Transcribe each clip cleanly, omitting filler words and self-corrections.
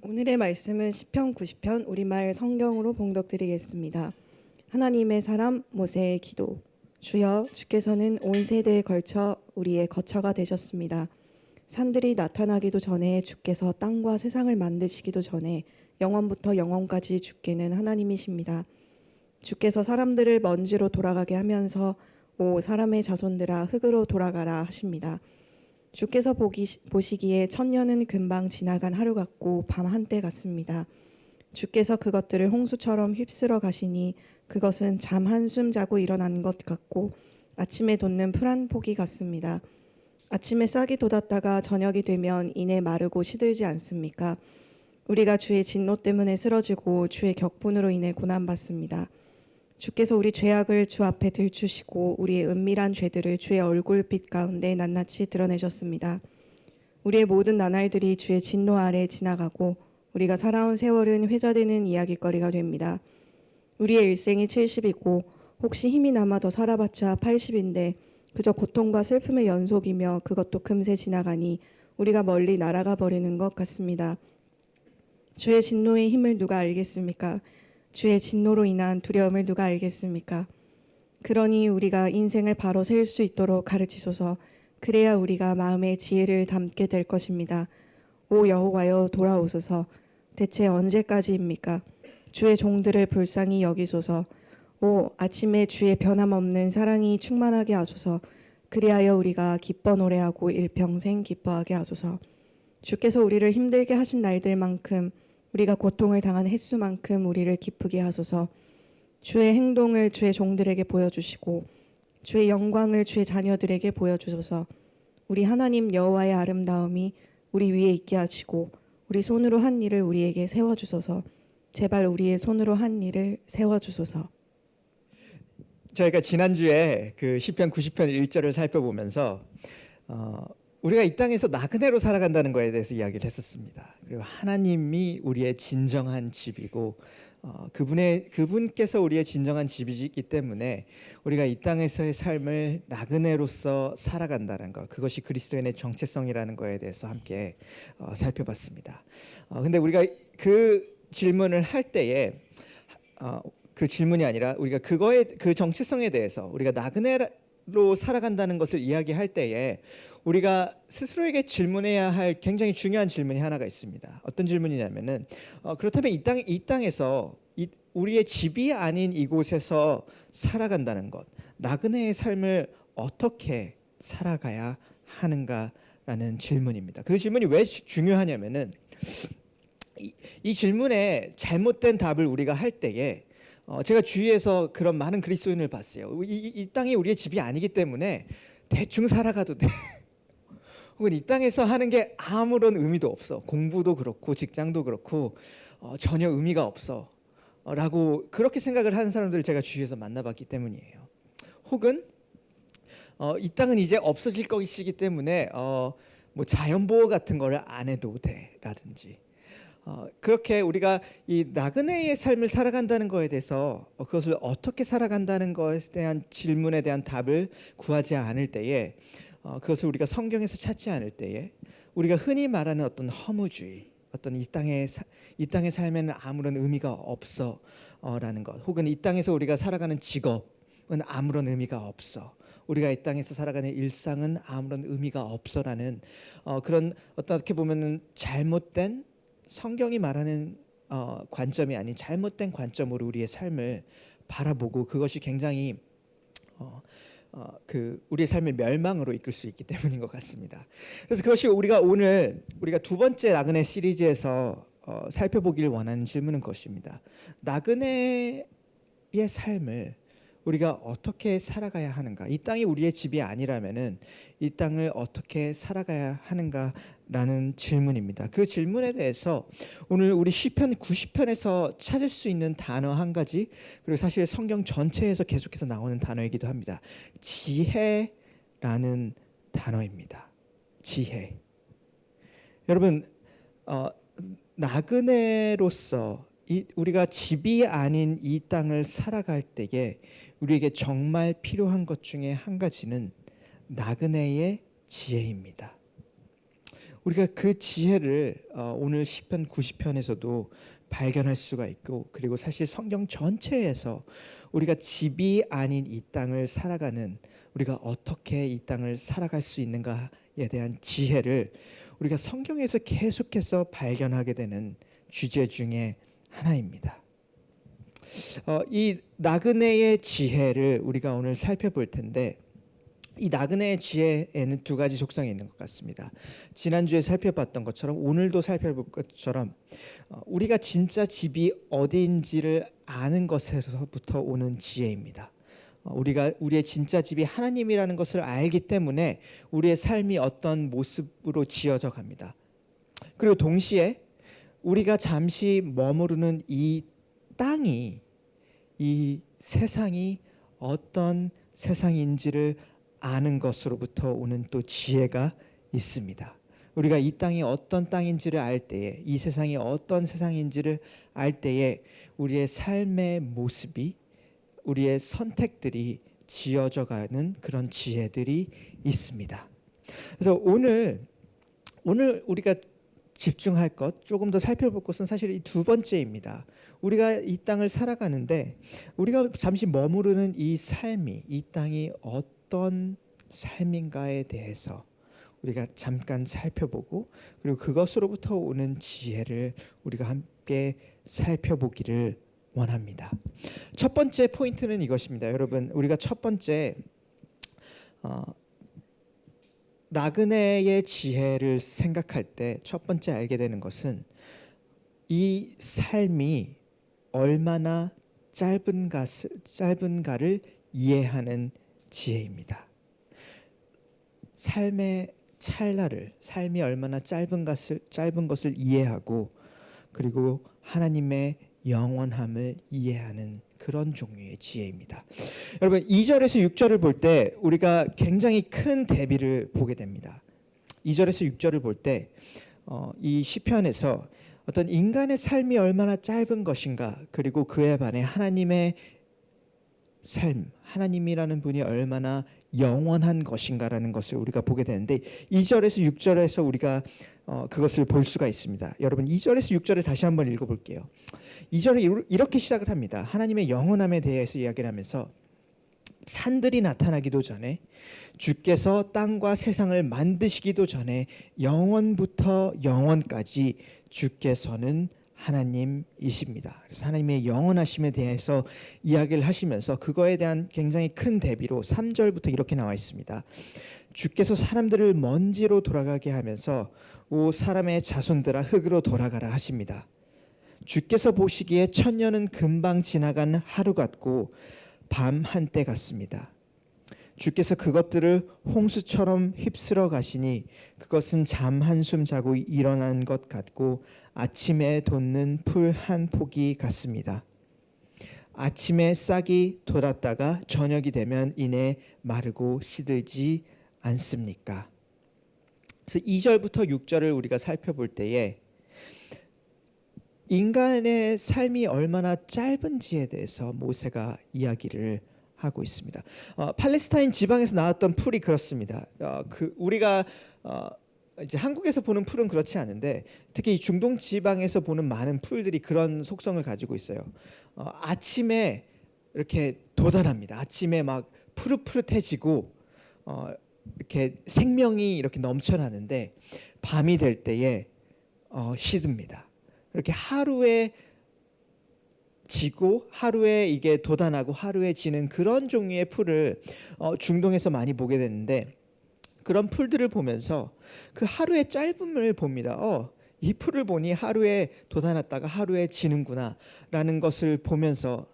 오늘의 말씀은 시편 90편 우리말 성경으로 봉독드리겠습니다. 하나님의 사람 모세의 기도. 주여, 주께서는 온 세대에 걸쳐 우리의 거처가 되셨습니다. 산들이 나타나기도 전에 주께서 땅과 세상을 만드시기도 전에 영원부터 영원까지 주께는 하나님이십니다. 주께서 사람들을 먼지로 돌아가게 하면서 오 사람의 자손들아 흙으로 돌아가라 하십니다. 주께서 보시기에 천년은 금방 지나간 하루 같고 밤 한때 같습니다. 주께서 그것들을 홍수처럼 휩쓸어 가시니 그것은 잠 한숨 자고 일어난 것 같고 아침에 돋는 풀 한 포기 같습니다. 아침에 싹이 돋았다가 저녁이 되면 이내 마르고 시들지 않습니까? 우리가 주의 진노 때문에 쓰러지고 주의 격분으로 인해 고난받습니다. 주께서 우리 죄악을 주 앞에 들추시고 우리의 은밀한 죄들을 주의 얼굴빛 가운데 낱낱이 드러내셨습니다. 우리의 모든 나날들이 주의 진노 아래 지나가고 우리가 살아온 세월은 회자되는 이야깃거리가 됩니다. 우리의 일생이 70이고 혹시 힘이 남아 더 살아봤자 80인데 그저 고통과 슬픔의 연속이며 그것도 금세 지나가니 우리가 멀리 날아가 버리는 것 같습니다. 주의 진노의 힘을 누가 알겠습니까? 주의 진노로 인한 두려움을 누가 알겠습니까? 그러니 우리가 인생을 바로 세울 수 있도록 가르치소서. 그래야 우리가 마음의 지혜를 담게 될 것입니다. 오 여호와여 돌아오소서. 대체 언제까지입니까? 주의 종들을 불쌍히 여기소서. 오 아침에 주의 변함없는 사랑이 충만하게 하소서. 그리하여 우리가 기뻐 노래하고 일평생 기뻐하게 하소서. 주께서 우리를 힘들게 하신 날들만큼 우리가 고통을 당한 횟수만큼 우리를 기쁘게 하소서. 주의 행동을 주의 종들에게 보여주시고 주의 영광을 주의 자녀들에게 보여주소서. 우리 하나님 여호와의 아름다움이 우리 위에 있게 하시고 우리 손으로 한 일을 우리에게 세워주소서. 제발 우리의 손으로 한 일을 세워주소서. 저희가 지난주에 그 시편 90편 1절을 살펴보면서 우리가 이 땅에서 나그네로 살아간다는 것에 대해서 이야기를 했었습니다. 그리고 하나님이 우리의 진정한 집이고 그분께서 우리의 진정한 집이기 때문에 우리가 이 땅에서의 삶을 나그네로서 살아간다는 것, 그것이 그리스도인의 정체성이라는 것에 대해서 함께 살펴봤습니다. 근데 우리가 그 질문을 할 때에 그 질문이 아니라 우리가 그 정체성에 대해서 우리가 나그네로 살아간다는 것을 이야기할 때에 우리가 스스로에게 질문해야 할 굉장히 중요한 질문이 하나가 있습니다. 어떤 질문이냐면은 그렇다면 이 땅에서 우리의 집이 아닌 이곳에서 살아간다는 것, 나그네의 삶을 어떻게 살아가야 하는가라는 질문입니다. 그 질문이 왜 중요하냐면은 이 질문에 잘못된 답을 우리가 할 때에 제가 주위에서 그런 많은 그리스도인을 봤어요. 이 땅이 우리의 집이 아니기 때문에 대충 살아가도 돼. 혹은 이 땅에서 하는 게 아무런 의미도 없어. 공부도 그렇고 직장도 그렇고 전혀 의미가 없어. 라고 그렇게 생각을 하는 사람들을 제가 주위에서 만나봤기 때문이에요. 혹은 이 땅은 이제 없어질 것이기 때문에 뭐 자연보호 같은 거를 안 해도 돼. 라든지. 그렇게 우리가 이 나그네의 삶을 살아간다는 것에 대해서 그것을 어떻게 살아간다는 것에 대한 질문에 대한 답을 구하지 않을 때에 그것을 우리가 성경에서 찾지 않을 때에 우리가 흔히 말하는 어떤 허무주의, 어떤 이 땅의 삶에는 아무런 의미가 없어라는 것, 혹은 이 땅에서 우리가 살아가는 직업은 아무런 의미가 없어. 우리가 이 땅에서 살아가는 일상은 아무런 의미가 없어라는 그런 어떻게 보면은 잘못된 성경이 말하는 관점이 아닌 잘못된 관점으로 우리의 삶을 바라보고 그것이 굉장히 우리의 삶의 멸망으로 이끌 수 있기 때문인 것 같습니다. 그래서 그것이 우리가 두 번째 나그네 시리즈에서 살펴보길 원하는 질문은 그것입니다. 나그네의 삶을 우리가 어떻게 살아가야 하는가? 이 땅이 우리의 집이 아니라면은 이 땅을 어떻게 살아가야 하는가라는 질문입니다. 그 질문에 대해서 오늘 우리 시편 90편에서 찾을 수 있는 단어 한 가지, 그리고 사실 성경 전체에서 계속해서 나오는 단어이기도 합니다. 지혜라는 단어입니다. 지혜. 여러분, 나그네로서 우리가 집이 아닌 이 땅을 살아갈 때에 우리에게 정말 필요한 것 중에 한 가지는 나그네의 지혜입니다. 우리가 그 지혜를 오늘 시편 90편에서도 발견할 수가 있고, 그리고 사실 성경 전체에서 우리가 집이 아닌 이 땅을 살아가는, 우리가 어떻게 이 땅을 살아갈 수 있는가에 대한 지혜를 우리가 성경에서 계속해서 발견하게 되는 주제 중에 하나입니다. 이 나그네의 지혜를 우리가 오늘 살펴볼 텐데, 이 나그네의 지혜에는 두 가지 속성이 있는 것 같습니다. 지난주에 살펴봤던 것처럼 오늘도 살펴볼 것처럼 우리가 진짜 집이 어디인지를 아는 것에서부터 오는 지혜입니다. 우리의 진짜 집이 하나님이라는 것을 알기 때문에 우리의 삶이 어떤 모습으로 지어져 갑니다. 그리고 동시에 우리가 잠시 머무르는 이 땅이, 이 세상이 어떤 세상인지를 아는 것으로부터 오는 또 지혜가 있습니다. 우리가 이 땅이 어떤 땅인지를 알 때에, 이 세상이 어떤 세상인지를 알 때에 우리의 삶의 모습이, 우리의 선택들이 지어져 가는 그런 지혜들이 있습니다. 그래서 오늘 우리가 집중할 것, 조금 더 살펴볼 것은 사실 이 두 번째입니다. 우리가 이 땅을 살아가는데 우리가 잠시 머무르는 이 삶이, 이 땅이 어떤 삶인가에 대해서 우리가 잠깐 살펴보고, 그리고 그것으로부터 오는 지혜를 우리가 함께 살펴보기를 원합니다. 첫 번째 포인트는 이것입니다. 여러분, 우리가 첫 번째 나그네의 지혜를 생각할 때 첫 번째 알게 되는 것은 이 삶이 얼마나 짧은가를 이해하는 지혜입니다. 삶의 찰나를, 삶이 얼마나 짧은 것을 이해하고, 그리고 하나님의 영원함을 이해하는 그런 종류의 지혜입니다. 여러분, 2절에서 6절을 볼 때 우리가 굉장히 큰 대비를 보게 됩니다. 2절에서 6절을 볼 때 이 시편에서 어떤 인간의 삶이 얼마나 짧은 것인가, 그리고 그에 반해 하나님의 삶, 하나님이라는 분이 얼마나 영원한 것인가라는 것을 우리가 보게 되는데, 2절에서 6절에서 우리가 그것을 볼 수가 있습니다. 여러분, 2절에서 6절을 다시 한번 읽어볼게요. 2절에 이렇게 시작을 합니다. 하나님의 영원함에 대해서 이야기를 하면서, 산들이 나타나기도 전에, 주께서 땅과 세상을 만드시기도 전에, 영원부터 영원까지 주께서는 하나님이십니다. 그래서 하나님의 영원하심에 대해서 이야기를 하시면서 그거에 대한 굉장히 큰 대비로 3절부터 이렇게 나와 있습니다. 주께서 사람들을 먼지로 돌아가게 하면서 오 사람의 자손들아 흙으로 돌아가라 하십니다. 주께서 보시기에 천년은 금방 지나간 하루 같고 밤 한때 같습니다. 주께서 그것들을 홍수처럼 휩쓸어 가시니 그것은 잠 한숨 자고 일어난 것 같고 아침에 돋는 풀 한 포기 같습니다. 아침에 싹이 돋았다가 저녁이 되면 이내 마르고 시들지 않습니까? 그래서 2절부터 6절을 우리가 살펴볼 때에 인간의 삶이 얼마나 짧은지에 대해서 모세가 이야기를 하고 있습니다. 팔레스타인 지방에서 나왔던 풀이 그렇습니다. 우리가 이제 한국에서 보는 풀은 그렇지 않은데, 특히 이 중동 지방에서 보는 많은 풀들이 그런 속성을 가지고 있어요. 아침에 이렇게 돋아납니다. 아침에 막 푸릇푸릇해지고 이렇게 생명이 이렇게 넘쳐나는데, 밤이 될 때에 시듭니다. 이렇게 하루에 지고 하루에 이게 돋아나고 하루에 지는 그런 종류의 풀을 중동에서 많이 보게 됐는데, 그런 풀들을 보면서 그 하루의 짧음을 봅니다. 이 풀을 보니 하루에 돋아났다가 하루에 지는구나 라는 것을 보면서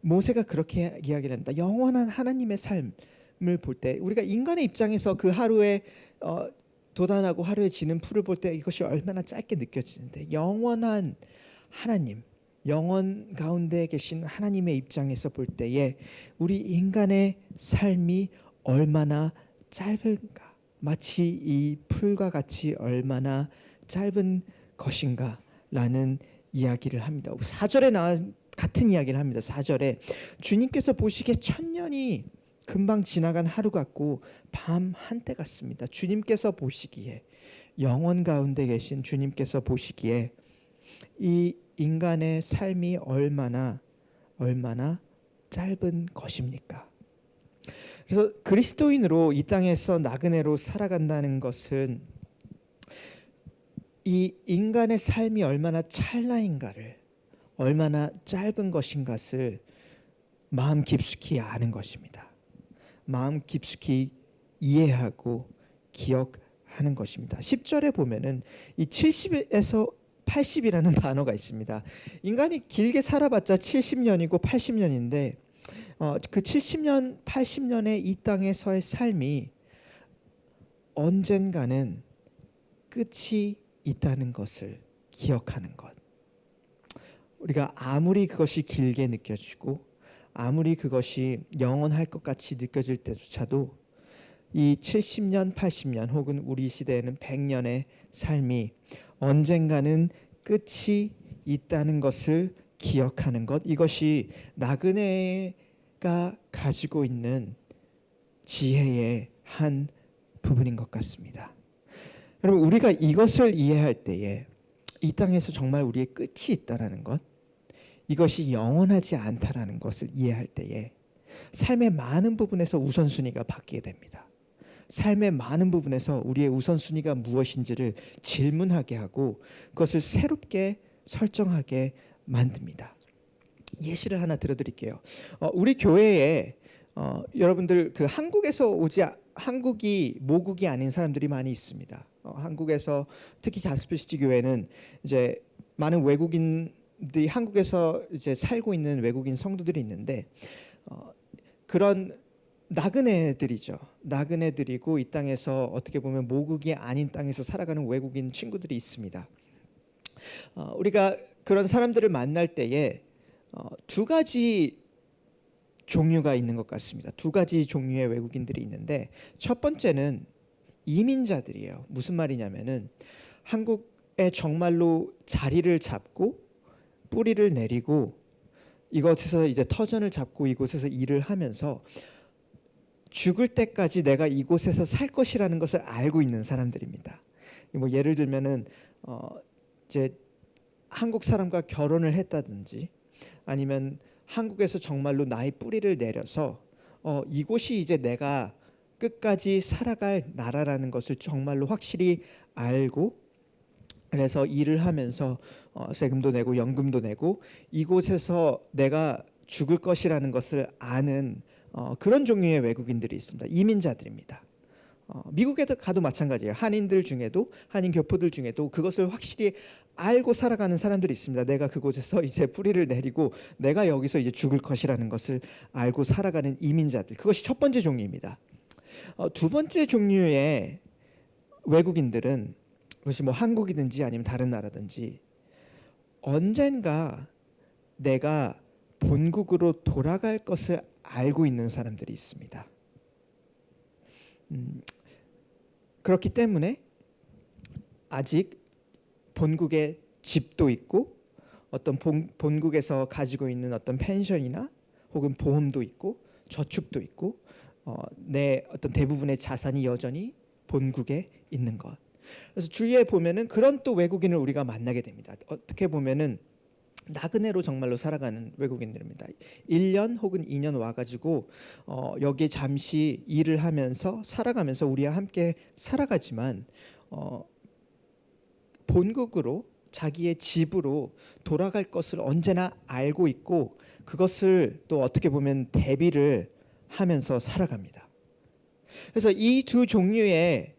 모세가 그렇게 이야기를 한다. 영원한 하나님의 삶을 볼 때 우리가 인간의 입장에서 그 하루에 돋아나고 하루에 지는 풀을 볼 때 이것이 얼마나 짧게 느껴지는데, 영원한 하나님, 영원 가운데 계신 하나님의 입장에서 볼 때에 우리 인간의 삶이 얼마나 짧은가, 마치 이 풀과 같이 얼마나 짧은 것인가 라는 이야기를 합니다. 4절에 나온 같은 이야기를 합니다. 4절에 주님께서 보시기에 천년이 금방 지나간 하루 같고 밤 한때 같습니다. 주님께서 보시기에 영원 가운데 계신 주님께서 보시기에 이 인간의 삶이 얼마나 짧은 것입니까? 그래서 그리스도인으로 이 땅에서 나그네로 살아간다는 것은 이 인간의 삶이 얼마나 찰나인가를, 얼마나 짧은 것인가를 마음 깊숙이 아는 것입니다. 마음 깊숙이 이해하고 기억하는 것입니다. 10절에 보면은 이 70에서 80이라는 단어가 있습니다. 인간이 길게 살아봤자 70년이고 80년인데 그 70년, 80년의 이 땅에서의 삶이 언젠가는 끝이 있다는 것을 기억하는 것. 우리가 아무리 그것이 길게 느껴지고 아무리 그것이 영원할 것 같이 느껴질 때조차도 이 70년, 80년 혹은 우리 시대에는 100년의 삶이 언젠가는 끝이 있다는 것을 기억하는 것. 이것이 나그네가 가지고 있는 지혜의 한 부분인 것 같습니다. 여러분, 우리가 이것을 이해할 때에 이 땅에서 정말 우리의 끝이 있다라는 것, 이것이 영원하지 않다라는 것을 이해할 때에 삶의 많은 부분에서 우선순위가 바뀌게 됩니다. 삶의 많은 부분에서 우리의 우선순위가 무엇인지를 질문하게 하고 그것을 새롭게 설정하게 만듭니다. 예시를 하나 들어드릴게요. 우리 교회에 여러분들 그 한국이 모국이 아닌 사람들이 많이 있습니다. 한국에서 특히 가스피시티 교회는 이제 많은 외국인들이 한국에서 이제 살고 있는 외국인 성도들이 있는데 그런 나그네들이죠. 나그네들이고 이 땅에서 어떻게 보면 모국이 아닌 땅에서 살아가는 외국인 친구들이 있습니다. 우리가 그런 사람들을 만날 때에 두 가지 종류가 있는 것 같습니다. 두 가지 종류의 외국인들이 있는데 첫 번째는 이민자들이에요. 무슨 말이냐면은 한국에 정말로 자리를 잡고 뿌리를 내리고 이곳에서 이제 터전을 잡고 이곳에서 일을 하면서 죽을 때까지 내가 이곳에서 살 것이라는 것을 알고 있는 사람들입니다. 뭐 예를 들면은 이제 한국 사람과 결혼을 했다든지 아니면 한국에서 정말로 나의 뿌리를 내려서 이곳이 이제 내가 끝까지 살아갈 나라라는 것을 정말로 확실히 알고 그래서 일을 하면서 세금도 내고 연금도 내고 이곳에서 내가 죽을 것이라는 것을 아는 그런 종류의 외국인들이 있습니다. 이민자들입니다. 미국에도 가도 마찬가지예요. 한인들 중에도 한인 교포들 중에도 그것을 확실히 알고 살아가는 사람들이 있습니다. 내가 그곳에서 이제 뿌리를 내리고 내가 여기서 이제 죽을 것이라는 것을 알고 살아가는 이민자들. 그것이 첫 번째 종류입니다. 두 번째 종류의 외국인들은 그것이 뭐 한국이든지 아니면 다른 나라든지 언젠가 내가 본국으로 돌아갈 것을 알고 있는 사람들이 있습니다. 그렇기 때문에 아직 본국에 집도 있고 어떤 본국에서 가지고 있는 어떤 펜션이나 혹은 보험도 있고 저축도 있고 내 어떤 대부분의 자산이 여전히 본국에 있는 것. 그래서 주위에 보면은 그런 또 외국인을 우리가 만나게 됩니다. 어떻게 보면은 나그네로 정말로 살아가는 외국인들입니다. 1년 혹은 2년 와가지고 여기에 잠시 일을 하면서 살아가면서 우리와 함께 살아가지만 본국으로 자기의 집으로 돌아갈 것을 언제나 알고 있고 그것을 또 어떻게 보면 대비를 하면서 살아갑니다. 그래서 이 두 종류의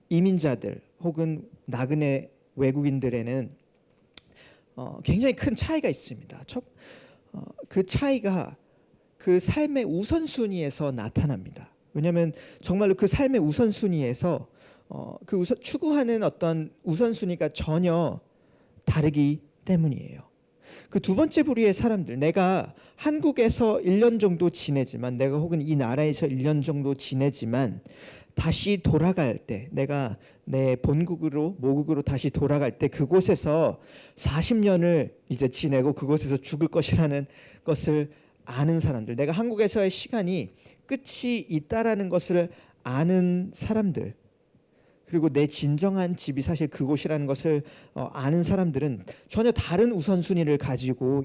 이민자들 혹은 나그네 외국인들에는 굉장히 큰 차이가 있습니다. 그 차이가 그 삶의 우선순위에서 나타납니다. 왜냐하면 정말로 그 삶의 우선순위에서 추구하는 어떤 우선순위가 전혀 다르기 때문이에요. 그 두 번째 부류의 사람들, 내가 한국에서 1년 정도 지내지만 내가 혹은 이 나라에서 1년 정도 지내지만 다시 돌아갈 때 내가 내 본국으로 모국으로 다시 돌아갈 때 그곳에서 40년을 이제 지내고 그곳에서 죽을 것이라는 것을 아는 사람들, 내가 한국에서의 시간이 끝이 있다라는 것을 아는 사람들, 그리고 내 진정한 집이 사실 그곳이라는 것을 아는 사람들은 전혀 다른 우선순위를 가지고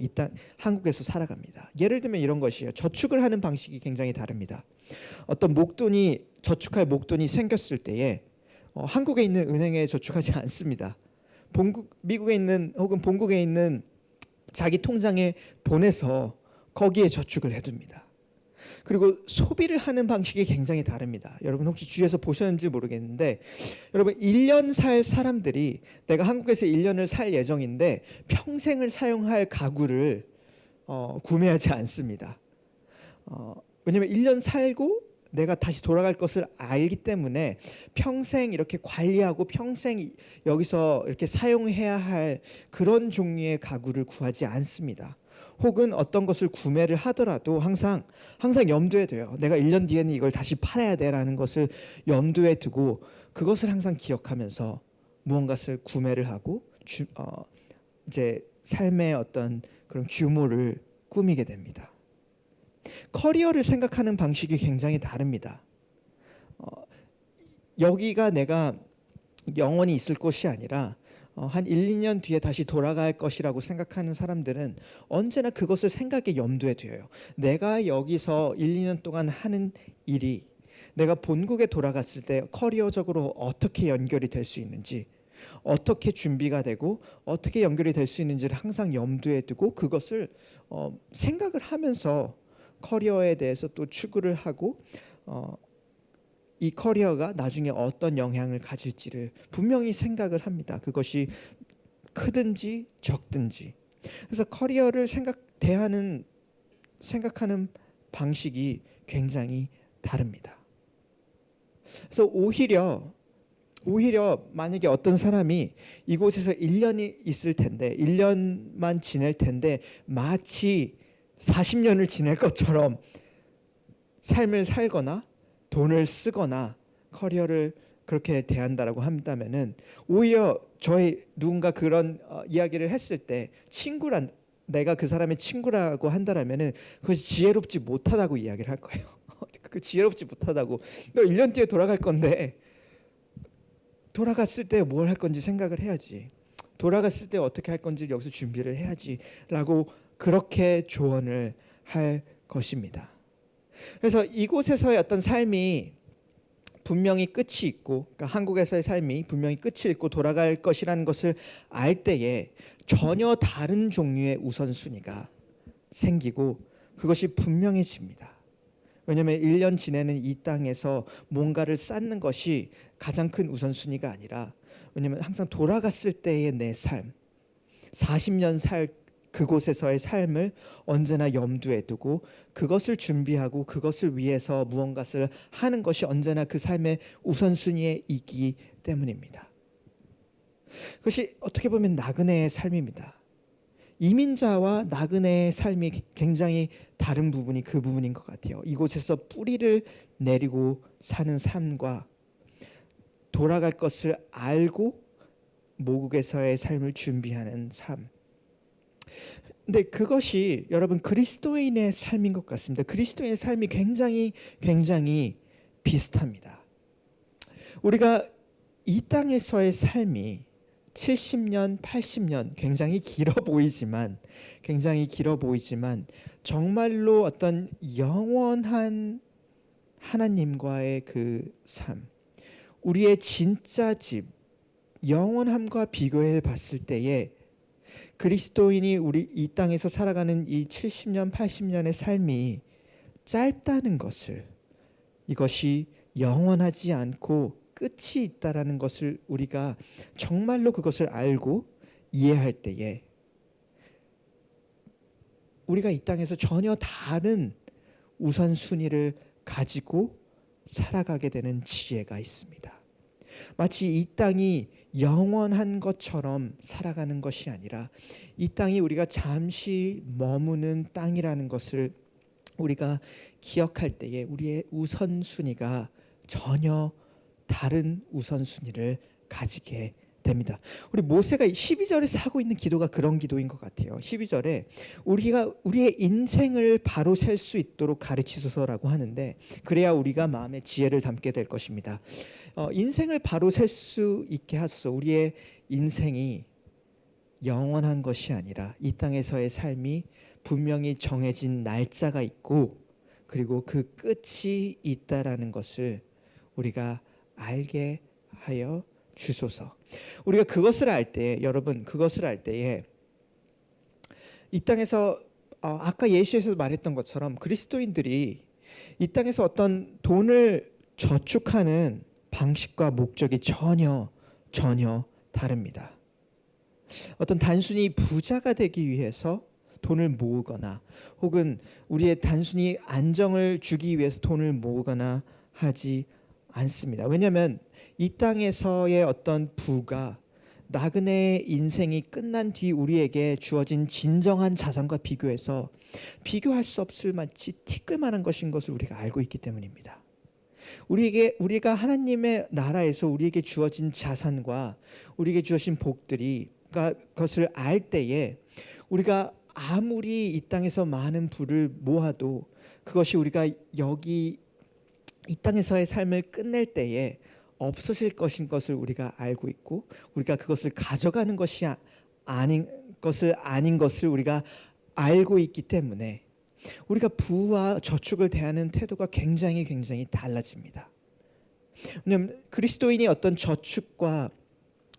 한국에서 살아갑니다. 예를 들면 이런 것이에요. 저축을 하는 방식이 굉장히 다릅니다. 어떤 목돈이 저축할 목돈이 생겼을 때에 한국에 있는 은행에 저축하지 않습니다. 미국에 있는 혹은 본국에 있는 자기 통장에 보내서 거기에 저축을 해둡니다. 그리고 소비를 하는 방식이 굉장히 다릅니다. 여러분 혹시 주위에서 보셨는지 모르겠는데 여러분 1년 살 사람들이 내가 한국에서 1년을 살 예정인데 평생을 사용할 가구를 구매하지 않습니다. 왜냐하면 1년 살고 내가 다시 돌아갈 것을 알기 때문에 평생 이렇게 관리하고 평생 여기서 이렇게 사용해야 할 그런 종류의 가구를 구하지 않습니다. 혹은 어떤 것을 구매를 하더라도 항상 염두에 둬요. 내가 1년 뒤에는 이걸 다시 팔아야 돼라는 것을 염두에 두고 그것을 항상 기억하면서 무언가를 구매를 하고 이제 삶의 어떤 그런 규모를 꾸미게 됩니다. 커리어를 생각하는 방식이 굉장히 다릅니다. 여기가 내가 영원히 있을 곳이 아니라 한 1, 2년 뒤에 다시 돌아갈 것이라고 생각하는 사람들은 언제나 그것을 생각에 염두에 둬요. 내가 여기서 1, 2년 동안 하는 일이 내가 본국에 돌아갔을 때 커리어적으로 어떻게 연결이 될 수 있는지, 어떻게 준비가 되고 어떻게 연결이 될 수 있는지를 항상 염두에 두고 그것을 생각을 하면서 커리어에 대해서 또 추구를 하고 이 커리어가 나중에 어떤 영향을 가질지를 분명히 생각을 합니다. 그것이 크든지 적든지. 그래서 커리어를 생각하는 방식이 굉장히 다릅니다. 그래서 오히려 만약에 어떤 사람이 이곳에서 1년이 있을 텐데 1년만 지낼 텐데 마치 40년을 지낼 것처럼 삶을 살거나 돈을 쓰거나 커리어를 그렇게 대한다라고 한다면은 오히려 저희 누군가 그런 이야기를 했을 때 내가 그 사람의 친구라고 한다라면은 그것이 지혜롭지 못하다고 이야기를 할 거예요. 그 지혜롭지 못하다고. 너 1년 뒤에 돌아갈 건데 돌아갔을 때 뭘 할 건지 생각을 해야지. 돌아갔을 때 어떻게 할 건지 여기서 준비를 해야지라고 그렇게 조언을 할 것입니다. 그래서 이곳에서의 어떤 삶이 분명히 끝이 있고, 그러니까 한국에서의 삶이 분명히 끝이 있고 돌아갈 것이라는 것을 알 때에 전혀 다른 종류의 우선순위가 생기고 그것이 분명해집니다. 왜냐하면 1년 지내는 이 땅에서 뭔가를 쌓는 것이 가장 큰 우선순위가 아니라, 왜냐하면 항상 돌아갔을 때의 내 삶, 40년 살 그곳에서의 삶을 언제나 염두에 두고 그것을 준비하고 그것을 위해서 무언가를 하는 것이 언제나 그 삶의 우선순위에 있기 때문입니다. 그것이 어떻게 보면 나그네의 삶입니다. 이민자와 나그네의 삶이 굉장히 다른 부분이 그 부분인 것 같아요. 이곳에서 뿌리를 내리고 사는 삶과 돌아갈 것을 알고 모국에서의 삶을 준비하는 삶. 근데 그것이 여러분 그리스도인의 삶인 것 같습니다. 그리스도인의 삶이 굉장히 비슷합니다. 우리가 이 땅에서의 삶이 70년, 80년 굉장히 길어 보이지만 정말로 어떤 영원한 하나님과의 그 삶, 우리의 진짜 집, 영원함과 비교해 봤을 때에 그리스도인이 우리 이 땅에서 살아가는 이 70년, 80년의 삶이 짧다는 것을, 이것이 영원하지 않고 끝이 있다라는 것을 우리가 정말로 그것을 알고 이해할 때에 우리가 이 땅에서 전혀 다른 우선순위를 가지고 살아가게 되는 지혜가 있습니다. 마치 이 땅이 영원한 것처럼 살아가는 것이 아니라 이 땅이 우리가 잠시 머무는 땅이라는 것을 우리가 기억할 때에 우리의 우선순위가 전혀 다른 우선순위를 가지게 됩니다. 우리 모세가 12절에서 하고 있는 기도가 그런 기도인 것 같아요. 12절에 우리의 인생을 바로 셀 수 있도록 가르치소서라고 하는데, 그래야 우리가 마음에 지혜를 담게 될 것입니다. 인생을 바로 셀 수 있게 하소서. 우리의 인생이 영원한 것이 아니라 이 땅에서의 삶이 분명히 정해진 날짜가 있고, 그리고 그 끝이 있다라는 것을 우리가 알게 하여 주소서. 우리가 그것을 알 때, 여러분, 그것을 알 때에 이 땅에서 아까 예시에서 말했던 것처럼 그리스도인들이 이 땅에서 어떤 돈을 저축하는 방식과 목적이 전혀 다릅니다. 어떤 단순히 부자가 되기 위해서 돈을 모으거나, 혹은 우리의 단순히 안정을 주기 위해서 돈을 모으거나 하지 않습니다. 왜냐하면 이 땅에서의 어떤 부가 나그네의 인생이 끝난 뒤 우리에게 주어진 진정한 자산과 비교해서 비교할 수 없을 만치 티끌만한 것인 것을 우리가 알고 있기 때문입니다. 우리가 하나님의 나라에서 우리에게 주어진 자산과 우리에게 주어진 복들이, 그것을 알 때에 우리가 아무리 이 땅에서 많은 부를 모아도 그것이 우리가 여기 이 땅에서의 삶을 끝낼 때에 없어질 것인 것을 우리가 알고 있고, 우리가 그것을 가져가는 것이 아닌 것을 우리가 알고 있기 때문에 우리가 부와 저축을 대하는 태도가 굉장히 달라집니다. 왜냐하면 그리스도인이 어떤 저축과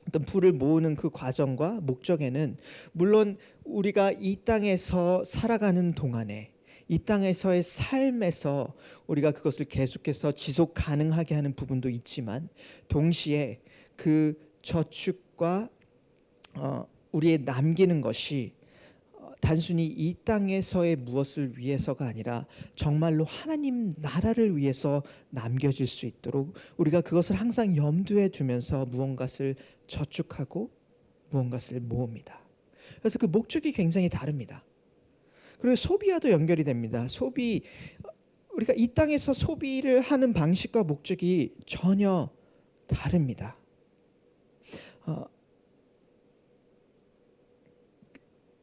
어떤 부를 모으는 그 과정과 목적에는, 물론 우리가 이 땅에서 살아가는 동안에 이 땅에서의 삶에서 우리가 그것을 계속해서 지속 가능하게 하는 부분도 있지만, 동시에 그 저축과 우리의 남기는 것이 단순히 이 땅에서의 무엇을 위해서가 아니라 정말로 하나님 나라를 위해서 남겨질 수 있도록 우리가 그것을 항상 염두에 두면서 무언가를 저축하고 무언가를 모읍니다. 그래서 그 목적이 굉장히 다릅니다. 그리고 소비와도 연결이 됩니다. 우리가 이 땅에서 소비를 하는 방식과 목적이 전혀 다릅니다.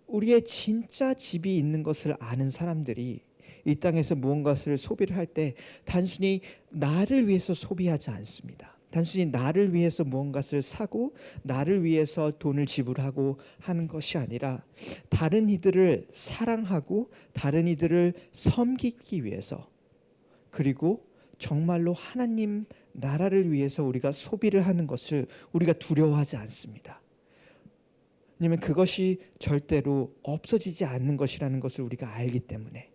우리의 진짜 집이 있는 것을 아는 사람들이 이 땅에서 무언가를 소비를 할 때 단순히 나를 위해서 소비하지 않습니다. 단순히 나를 위해서 무언가를 사고 나를 위해서 돈을 지불하고 하는 것이 아니라, 다른 이들을 사랑하고 다른 이들을 섬기기 위해서, 그리고 정말로 하나님 나라를 위해서 우리가 소비를 하는 것을 우리가 두려워하지 않습니다. 왜냐하면 그것이 절대로 없어지지 않는 것이라는 것을 우리가 알기 때문에.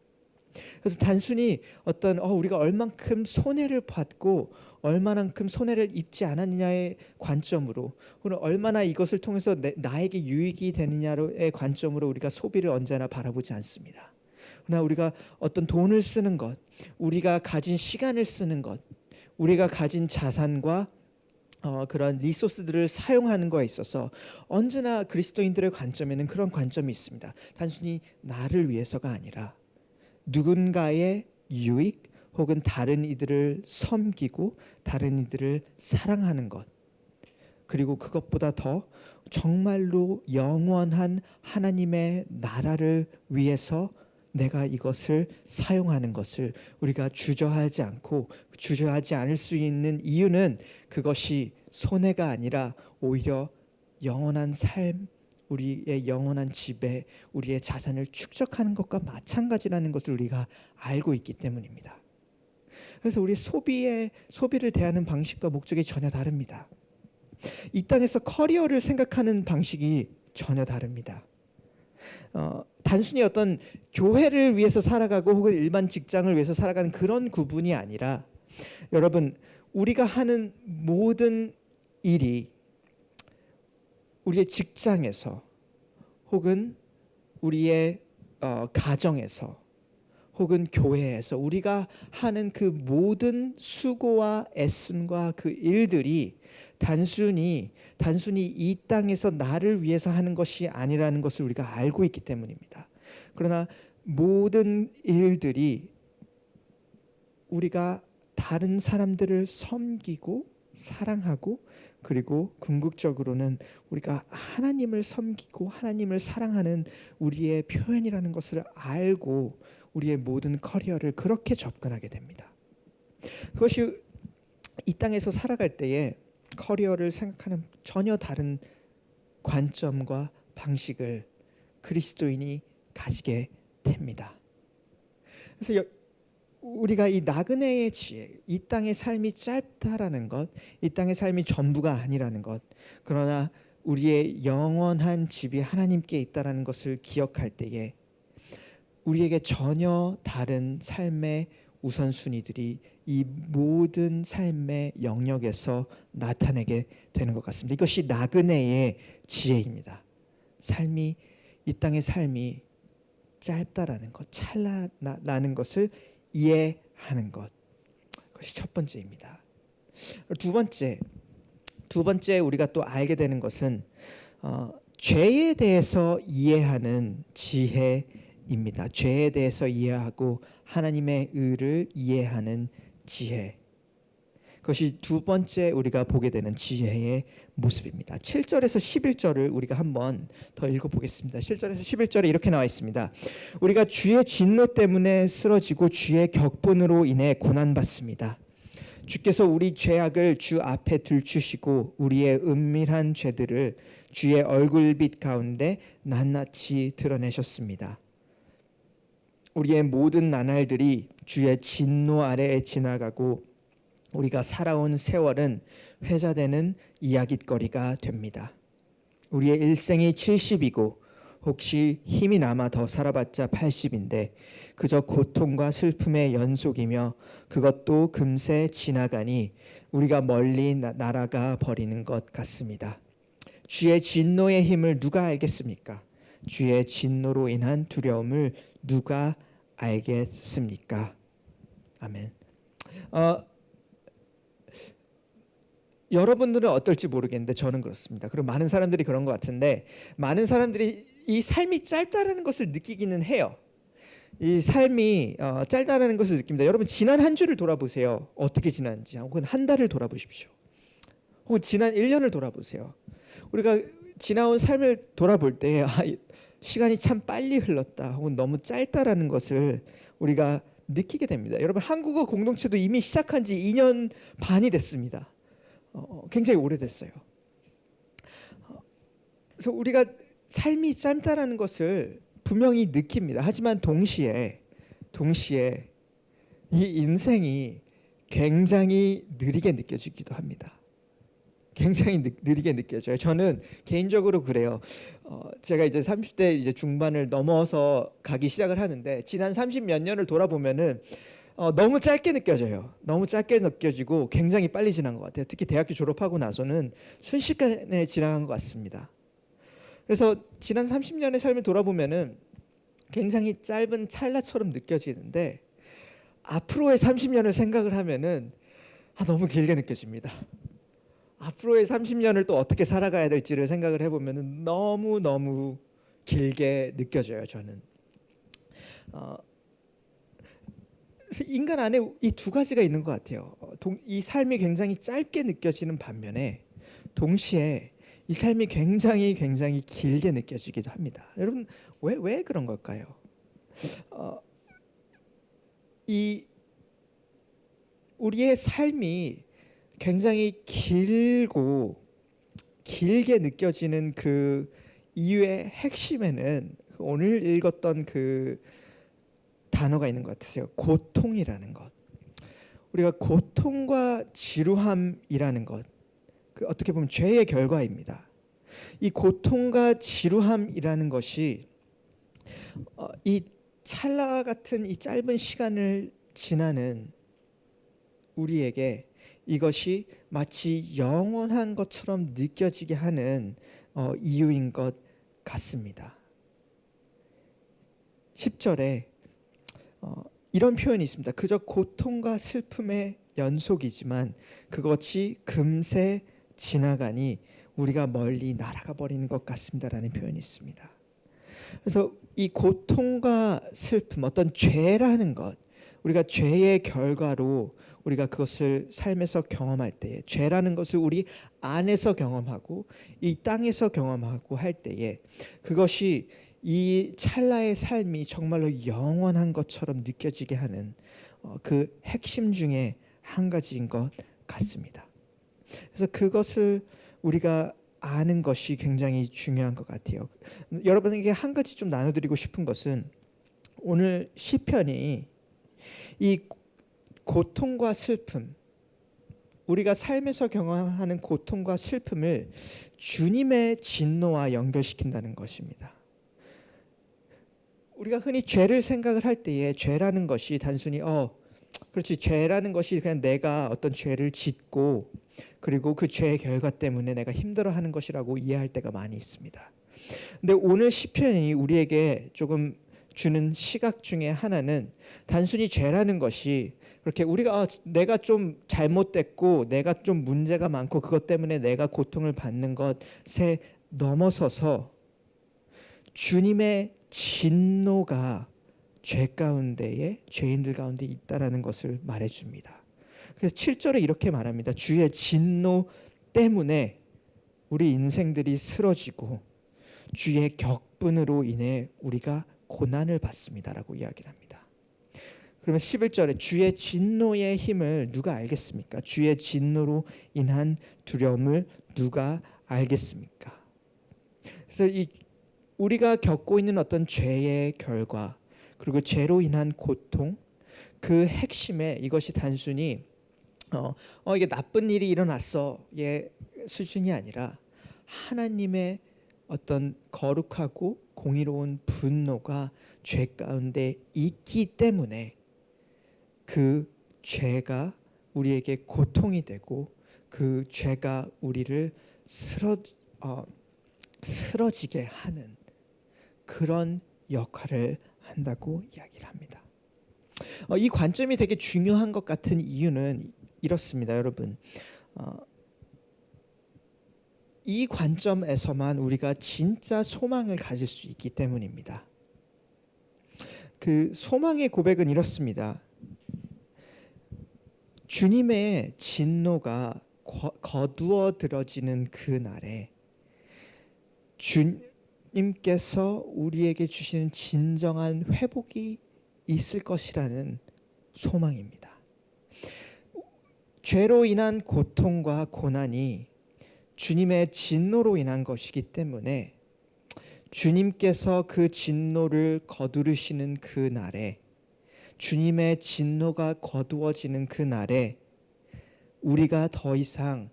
그래서 단순히 어떤 우리가 얼만큼 손해를 받고 얼마만큼 손해를 입지 않았느냐의 관점으로, 혹은 얼마나 이것을 통해서 나에게 유익이 되느냐의 관점으로 우리가 소비를 언제나 바라보지 않습니다. 그러나 우리가 어떤 돈을 쓰는 것, 우리가 가진 시간을 쓰는 것, 우리가 가진 자산과 그런 리소스들을 사용하는 거에 있어서 언제나 그리스도인들의 관점에는 그런 관점이 있습니다. 단순히 나를 위해서가 아니라 누군가의 유익, 혹은 다른 이들을 섬기고 다른 이들을 사랑하는 것, 그리고 그것보다 더 정말로 영원한 하나님의 나라를 위해서 내가 이것을 사용하는 것을 우리가 주저하지 않을 수 있는 이유는, 그것이 손해가 아니라 오히려 영원한 삶, 우리의 영원한 집에 우리의 자산을 축적하는 것과 마찬가지라는 것을 우리가 알고 있기 때문입니다. 그래서 우리 소비를 대하는 방식과 목적이 전혀 다릅니다. 이 땅에서 커리어를 생각하는 방식이 전혀 다릅니다. 단순히 어떤 교회를 위해서 살아가고 혹은 일반 직장을 위해서 살아가는 그런 구분이 아니라, 여러분, 우리가 하는 모든 일이 우리의 직장에서, 혹은 우리의 가정에서, 혹은 교회에서 우리가 하는 그 모든 수고와 애씀과 그 일들이 단순히 이 땅에서 나를 위해서 하는 것이 아니라는 것을 우리가 알고 있기 때문입니다. 그러나 모든 일들이 우리가 다른 사람들을 섬기고 사랑하고 그리고 궁극적으로는 우리가 하나님을 섬기고 하나님을 사랑하는 우리의 표현이라는 것을 알고 우리의 모든 커리어를 그렇게 접근하게 됩니다. 그것이 이 땅에서 살아갈 때에 커리어를 생각하는 전혀 다른 관점과 방식을 그리스도인이 가지게 됩니다. 그래서 우리가 이 나그네의 지혜, 이 땅의 삶이 짧다라는 것, 이 땅의 삶이 전부가 아니라는 것, 그러나 우리의 영원한 집이 하나님께 있다라는 것을 기억할 때에 우리에게 전혀 다른 삶의 우선순위들이 이 모든 삶의 영역에서 나타내게 되는 것 같습니다. 이것이 나그네의 지혜입니다. 삶이 이 땅의 삶이 짧다라는 것, 찰나라는 것을 이해하는 것. 그것이 첫 번째입니다. 두 번째 우리가 또 알게 되는 것은 죄에 대해서 이해하는 지혜입니다. 죄에 대해서 이해하고 하나님의 의를 이해하는 지혜. 그것이 두 번째 우리가 보게 되는 지혜의 모습입니다. 7절에서 11절을 우리가 한번 더 읽어보겠습니다. 7절에서 11절에 이렇게 나와 있습니다. 우리가 주의 진노 때문에 쓰러지고 주의 격분으로 인해 고난받습니다. 주께서 우리 죄악을 주 앞에 들추시고 우리의 은밀한 죄들을 주의 얼굴빛 가운데 낱낱이 드러내셨습니다. 우리의 모든 나날들이 주의 진노 아래에 지나가고 우리가 살아온 세월은 회자되는 이야깃거리가 됩니다. 우리의 일생이 70이고 혹시 힘이 남아 더 살아봤자 80인데 그저 고통과 슬픔의 연속이며 그것도 금세 지나가니 우리가 멀리 날아가 버리는 것 같습니다. 주의 진노의 힘을 누가 알겠습니까? 주의 진노로 인한 두려움을 누가 알겠습니까? 아멘. 여러분들은 어떨지 모르겠는데 저는 그렇습니다. 그리고 많은 사람들이 그런 것 같은데 많은 사람들이 이 삶이 짧다라는 것을 느끼기는 해요. 이 삶이 짧다라는 것을 느낍니다. 여러분 지난 한 주를 돌아보세요. 어떻게 지났는지. 혹은 한 달을 돌아보십시오. 혹은 지난 1년을 돌아보세요. 우리가 지나온 삶을 돌아볼 때 시간이 참 빨리 흘렀다. 혹은 너무 짧다라는 것을 우리가 느끼게 됩니다. 여러분 한국어 공동체도 이미 시작한 지 2년 반이 됐습니다. 굉장히 오래됐어요. 그래서 우리가 삶이 짧다라는 것을 분명히 느낍니다. 하지만 동시에 이 인생이 굉장히 느리게 느껴지기도 합니다. 굉장히 느리게 느껴져요. 저는 개인적으로 그래요. 제가 이제 30대 이제 중반을 넘어서 가기 시작을 하는데 지난 30 몇 년을 돌아보면은 너무 짧게 느껴져요. 너무 짧게 느껴지고 굉장히 빨리 지난 것 같아요. 특히 대학교 졸업하고 나서는 순식간에 지나간 것 같습니다. 그래서 지난 30년의 삶을 돌아보면은 굉장히 짧은 찰나처럼 느껴지는데 앞으로의 30년을 생각을 하면은 너무 길게 느껴집니다. 앞으로의 30년을 또 어떻게 살아가야 될지를 생각을 해보면은 너무 길게 느껴져요. 저는. 인간 안에 이 두 가지가 있는 것 같아요. 이 삶이 굉장히 짧게 느껴지는 반면에 동시에 이 삶이 굉장히 길게 느껴지기도 합니다. 여러분 왜 그런 걸까요? 이 우리의 삶이 굉장히 길고 길게 느껴지는 그 이유의 핵심에는 오늘 읽었던 그 단어가 있는 것 같으세요. 고통이라는 것. 우리가 고통과 지루함이라는 것, 그 어떻게 보면 죄의 결과입니다. 이 고통과 지루함이라는 것이 이 찰나 같은 이 짧은 시간을 지나는 우리에게 이것이 마치 영원한 것처럼 느껴지게 하는 이유인 것 같습니다. 10절에 이런 표현이 있습니다. 그저 고통과 슬픔의 연속이지만 그것이 금세 지나가니 우리가 멀리 날아가 버리는 것 같습니다라는 표현이 있습니다. 그래서 이 고통과 슬픔, 어떤 죄라는 것, 우리가 죄의 결과로 우리가 그것을 삶에서 경험할 때에, 죄라는 것을 우리 안에서 경험하고 이 땅에서 경험하고 할 때에, 그것이 이 찰나의 삶이 정말로 영원한 것처럼 느껴지게 하는 그 핵심 중에 한 가지인 것 같습니다. 그래서 그것을 우리가 아는 것이 굉장히 중요한 것 같아요. 여러분에게 한 가지 좀 나눠드리고 싶은 것은, 오늘 시편이 이 고통과 슬픔, 우리가 삶에서 경험하는 고통과 슬픔을 주님의 진노와 연결시킨다는 것입니다. 우리가 흔히 죄를 생각을 할 때에, 죄라는 것이 단순히 그렇지, 죄라는 것이 그냥 내가 어떤 죄를 짓고 그리고 그 죄의 결과 때문에 내가 힘들어하는 것이라고 이해할 때가 많이 있습니다. 근데 오늘 시편이 우리에게 조금 주는 시각 중에 하나는, 단순히 죄라는 것이 그렇게 우리가 내가 좀 잘못됐고 내가 좀 문제가 많고 그것 때문에 내가 고통을 받는 것에 넘어서서 주님의 진노가 죄 가운데에, 죄인들 가운데 있다라는 것을 말해줍니다. 그래서 7절에 이렇게 말합니다. 주의 진노 때문에 우리 인생들이 쓰러지고 주의 격분으로 인해 우리가 고난을 받습니다라고 이야기를 합니다. 그러면 11절에 주의 진노의 힘을 누가 알겠습니까? 주의 진노로 인한 두려움을 누가 알겠습니까? 그래서 우리가 겪고 있는 어떤 죄의 결과, 그리고 죄로 인한 고통, 그 핵심에 이것이 단순히 이게 나쁜 일이 일어났어 의 수준이 아니라, 하나님의 어떤 거룩하고 공의로운 분노가 죄 가운데 있기 때문에 그 죄가 우리에게 고통이 되고 그 죄가 우리를 쓰러지게 하는 그런 역할을 한다고 이야기를 합니다. 이 관점이 되게 중요한 것 같은 이유는 이렇습니다, 여러분. 이 관점에서만 우리가 진짜 소망을 가질 수 있기 때문입니다. 그 소망의 고백은 이렇습니다. 주님의 진노가 거두어 들어지는 그 날에 주님께서 우리에게 주시는 진정한 회복이 있을 것이라는 소망입니다. 죄로 인한 고통과 고난이 주님의 진노로 인한 것이기 때문에 주님께서 그 진노를 거두르시는 그 날에, 주님의 진노가 거두어지는 그 날에 우리가 더 이상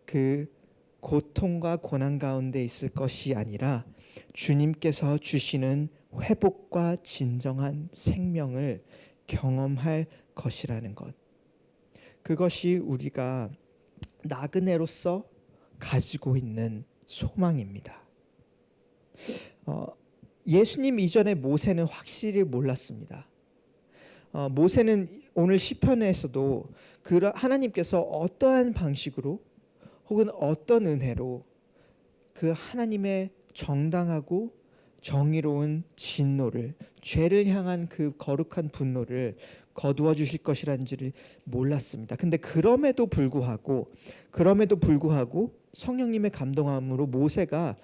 그 고통과 고난 가운데 있을 것이 아니라 주님께서 주시는 회복과 진정한 생명을 경험할 것이라는 것, 그것이 우리가 나그네로서 가지고 있는 소망입니다. 예수님 이전에 모세는 확실히 몰랐습니다. 모세는 오늘 시편에서도 하나님께서 어떠한 방식으로 혹은 어떤 은혜로 그 하나님의 정당하고 정의로운 진노를, 죄를 향한 그 거룩한 분노를 거두어 주실 것이란지를 몰랐습니다. 근데 그럼에도 불구하고 성령님의 감동함으로 모세가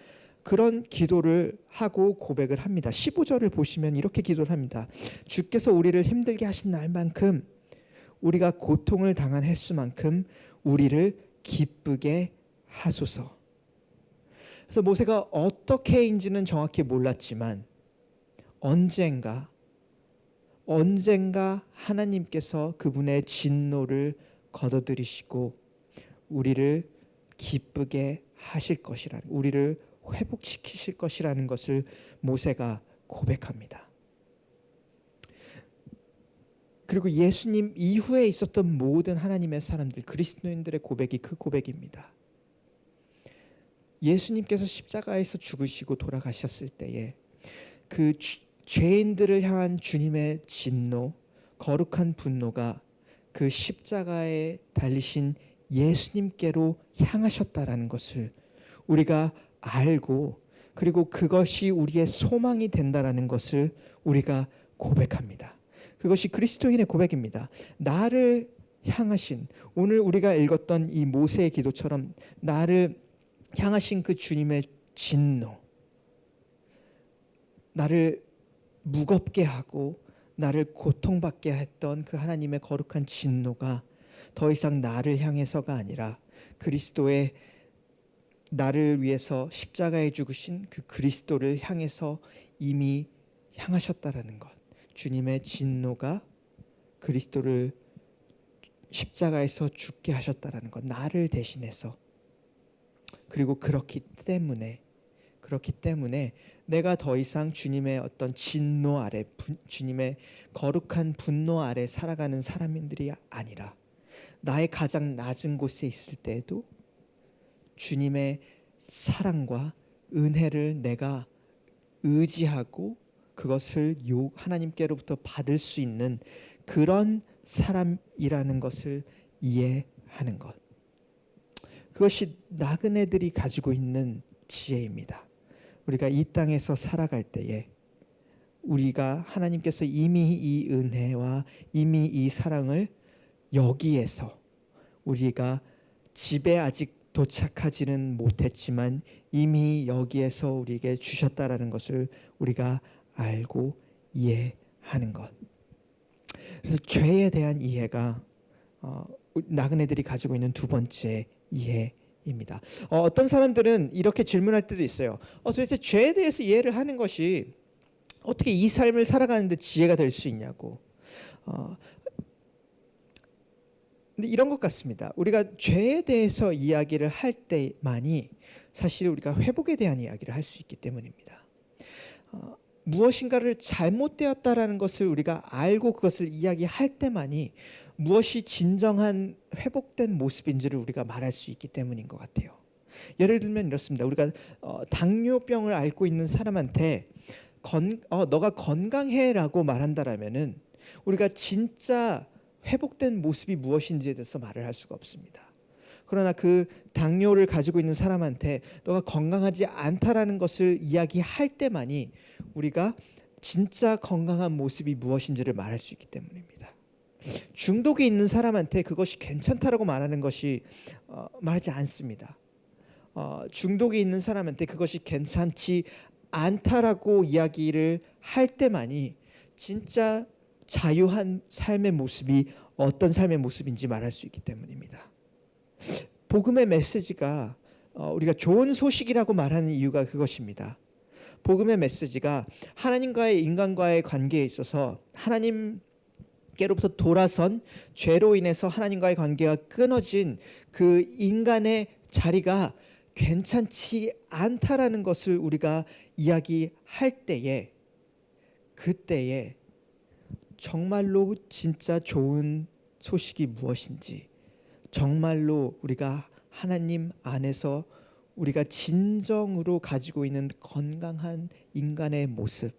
그런 기도를 하고 고백을 합니다. 15절을 보시면 이렇게 기도를 합니다. 주께서 우리를 힘들게 하신 날만큼, 우리가 고통을 당한 횟수만큼 우리를 기쁘게 하소서. 그래서 모세가 어떻게인지는 정확히 몰랐지만 언젠가 하나님께서 그분의 진노를 걷어들이시고 우리를 기쁘게 하실 것이라는, 우리를 회복시키실 것이라는 것을 모세가 고백합니다. 그리고 예수님 이후에 있었던 모든 하나님의 사람들, 그리스도인들의 고백이 그 고백입니다. 예수님께서 십자가에서 죽으시고 돌아가셨을 때에 그 죄인들을 향한 주님의 진노, 거룩한 분노가 그 십자가에 달리신 예수님께로 향하셨다라는 것을 우리가 알고, 그리고 그것이 우리의 소망이 된다라는 것을 우리가 고백합니다. 그것이 그리스도인의 고백입니다. 나를 향하신, 오늘 우리가 읽었던 이 모세의 기도처럼 나를 향하신 그 주님의 진노, 나를 무겁게 하고 나를 고통받게 했던 그 하나님의 거룩한 진노가 더 이상 나를 향해서가 아니라 그리스도의, 나를 위해서 십자가에 죽으신 그 그리스도를 향해서 이미 향하셨다라는 것. 주님의 진노가 그리스도를 십자가에서 죽게 하셨다라는 것. 나를 대신해서. 그리고 그렇기 때문에 내가 더 이상 주님의 어떤 진노 아래, 주님의 거룩한 분노 아래 살아가는 사람들이 아니라 나의 가장 낮은 곳에 있을 때에도 주님의 사랑과 은혜를 내가 의지하고 그것을 하나님께로부터 받을 수 있는 그런 사람이라는 것을 이해하는 것. 그것이 나그네들이 가지고 있는 지혜입니다. 우리가 이 땅에서 살아갈 때에 우리가 하나님께서 이미 이 은혜와 이미 이 사랑을 여기에서 우리가 집에 아직 도착하지는 못했지만 이미 여기에서 우리에게 주셨다라는 것을 우리가 알고 이해하는 것. 그래서 죄에 대한 이해가 나그네들이 가지고 있는 두 번째 이해입니다. 어떤 사람들은 이렇게 질문할 때도 있어요. 도대체 죄에 대해서 이해를 하는 것이 어떻게 이 삶을 살아가는 데 지혜가 될 수 있냐고. 근데 이런 것 같습니다. 우리가 죄에 대해서 이야기를 할 때만이 사실 우리가 회복에 대한 이야기를 할 수 있기 때문입니다. 무엇인가를 잘못되었다라는 것을 우리가 알고 그것을 이야기할 때만이 무엇이 진정한 회복된 모습인지를 우리가 말할 수 있기 때문인 것 같아요. 예를 들면 이렇습니다. 우리가 당뇨병을 앓고 있는 사람한테 너가 건강해라고 말한다라면은 우리가 진짜 회복된 모습이 무엇인지에 대해서 말을 할 수가 없습니다. 그러나 그 당뇨를 가지고 있는 사람한테 너가 건강하지 않다라는 것을 이야기할 때만이 우리가 진짜 건강한 모습이 무엇인지를 말할 수 있기 때문입니다. 중독이 있는 사람한테 그것이 괜찮다라고 말하는 것이 말하지 않습니다. 중독이 있는 사람한테 그것이 괜찮지 않다라고 이야기를 할 때만이 진짜 자유한 삶의 모습이 어떤 삶의 모습인지 말할 수 있기 때문입니다. 복음의 메시지가 우리가 좋은 소식이라고 말하는 이유가 그것입니다. 복음의 메시지가 하나님과의 인간과의 관계에 있어서 하나님께로부터 돌아선 죄로 인해서 하나님과의 관계가 끊어진 그 인간의 자리가 괜찮지 않다라는 것을 우리가 이야기할 때에 그때에 정말로 진짜 좋은 소식이 무엇인지, 정말로 우리가 하나님 안에서 우리가 진정으로 가지고 있는 건강한 인간의 모습,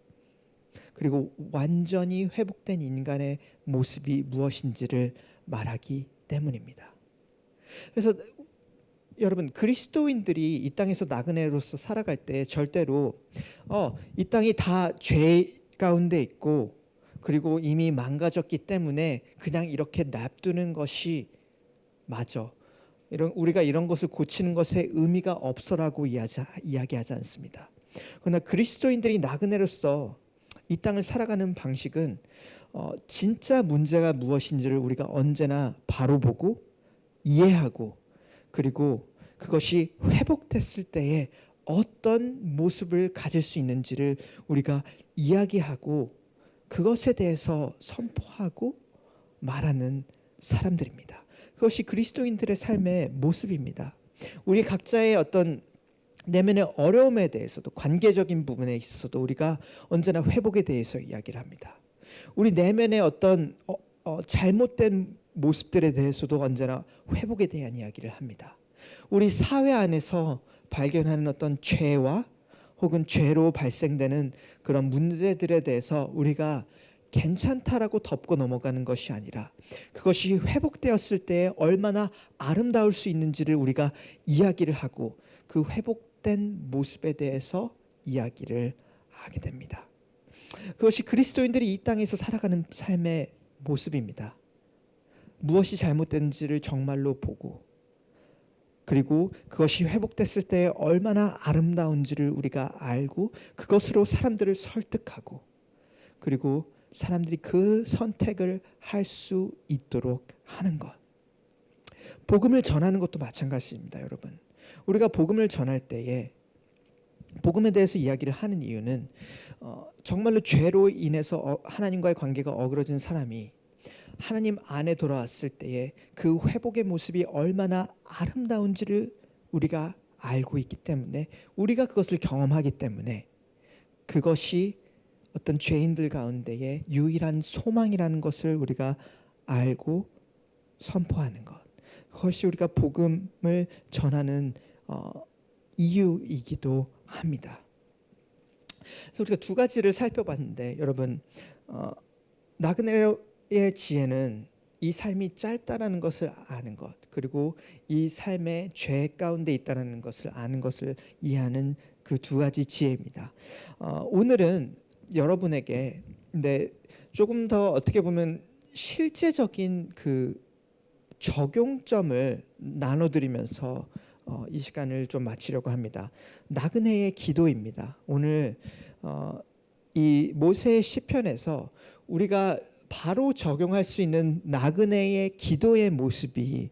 그리고 완전히 회복된 인간의 모습이 무엇인지를 말하기 때문입니다. 그래서 여러분, 그리스도인들이 이 땅에서 나그네로서 살아갈 때 절대로 이 땅이 다 죄 가운데 있고 그리고 이미 망가졌기 때문에 그냥 이렇게 놔두는 것이 맞아. 우리가 이런 것을 고치는 것에 의미가 없어라고 이야기하지 않습니다. 그러나 그리스도인들이 나그네로서 이 땅을 살아가는 방식은 진짜 문제가 무엇인지를 우리가 언제나 바로 보고 이해하고 그리고 그것이 회복됐을 때에 어떤 모습을 가질 수 있는지를 우리가 이야기하고 그것에 대해서 선포하고 말하는 사람들입니다. 그것이 그리스도인들의 삶의 모습입니다. 우리 각자의 어떤 내면의 어려움에 대해서도 관계적인 부분에 있어서도 우리가 언제나 회복에 대해서 이야기를 합니다. 우리 내면의 어떤 잘못된 모습들에 대해서도 언제나 회복에 대한 이야기를 합니다. 우리 사회 안에서 발견하는 어떤 죄와 혹은 죄로 발생되는 그런 문제들에 대해서 우리가 괜찮다라고 덮고 넘어가는 것이 아니라 그것이 회복되었을 때 얼마나 아름다울 수 있는지를 우리가 이야기를 하고 그 회복된 모습에 대해서 이야기를 하게 됩니다. 그것이 그리스도인들이 이 땅에서 살아가는 삶의 모습입니다. 무엇이 잘못된지를 정말로 보고, 그리고 그것이 회복됐을 때 얼마나 아름다운지를 우리가 알고 그것으로 사람들을 설득하고, 그리고 사람들이 그 선택을 할 수 있도록 하는 것. 복음을 전하는 것도 마찬가지입니다, 여러분. 우리가 복음을 전할 때에 복음에 대해서 이야기를 하는 이유는 정말로 죄로 인해서 하나님과의 관계가 어그러진 사람이 하나님 안에 돌아왔을 때에 그 회복의 모습이 얼마나 아름다운지를 우리가 알고 있기 때문에, 우리가 그것을 경험하기 때문에, 그것이 어떤 죄인들 가운데의 유일한 소망이라는 것을 우리가 알고 선포하는 것, 그것이 우리가 복음을 전하는 이유이기도 합니다. 그래서 우리가 두 가지를 살펴봤는데, 여러분, 나그네의 지혜는 이 삶이 짧다라는 것을 아는 것, 그리고 이 삶의 죄 가운데 있다는 것을 아는 것을 이해하는 그 두 가지 지혜입니다. 오늘은 여러분에게 조금 더 어떻게 보면 실제적인 그 적용점을 나눠드리면서 이 시간을 좀 마치려고 합니다. 나그네의 기도입니다. 오늘 이 모세의 시편에서 우리가 바로 적용할 수 있는 나그네의 기도의 모습이